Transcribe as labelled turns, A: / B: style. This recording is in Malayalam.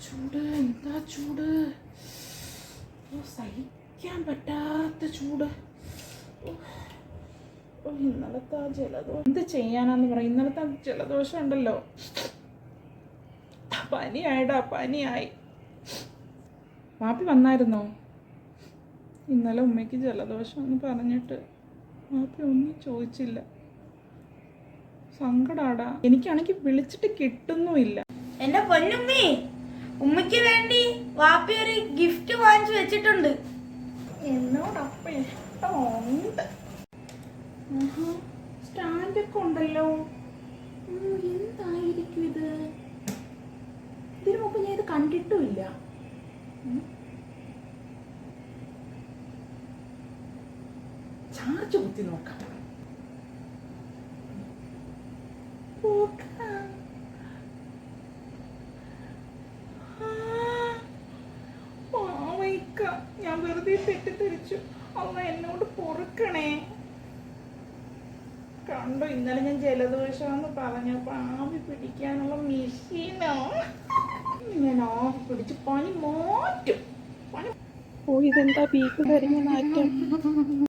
A: ചൂട്, എന്താ ചൂട്, സഹിക്കാൻ പറ്റാത്ത ചൂട്. ഇന്നലത്തെ ആ ജലദോഷം എന്ത് ചെയ്യാനാന്ന് പറയും. ഇന്നലത്തെ ജലദോഷം ഉണ്ടല്ലോ, പനിയായിടാ, പനിയായി. വാപ്പി വന്നായിരുന്നോ? ഇന്നലെ ഉമ്മയ്ക്ക് ജലദോഷം എന്ന് പറഞ്ഞിട്ട് വാപ്പി ഒന്നും ചോദിച്ചില്ല. സങ്കടാടാ. എനിക്കാണെങ്കിൽ വിളിച്ചിട്ട് കിട്ടുന്നുമില്ല.
B: എന്റെ പൊന്നുമ്മി, ഉമ്മയ്ക്ക് വേണ്ടി വാപ്പി ഒരു ഗിഫ്റ്റ് വാങ്ങിച്ചു വെച്ചിട്ടുണ്ട്.
A: എന്നോടപ്പം ഇഷ്ടമുണ്ട്. സ്റ്റാൻഡൊക്കെ ഉണ്ടല്ലോ. എന്തായിരിക്കും ഇത്? ഇതിനു മുമ്പ് ഞാൻ ഇത് കണ്ടിട്ടുമില്ല. ചാർജ് കുത്തി നോക്കാം. ഞാൻ വെറുതെ തെറ്റിദ്ധരിച്ചു. അമ്മ എന്നോട് പൊറുക്കണേ. കണ്ടോ, ഇന്നലെ ഞാൻ ജലദോഷമെന്ന് പറഞ്ഞപ്പോ ആവി പിടിക്കാനുള്ള മെഷീനോ ഞാൻ ആവി പിടിച്ച് പനി മാറ്റും. ഇതെന്താ ബീപ്പ് കരിഞ്ഞ നാറ്റം?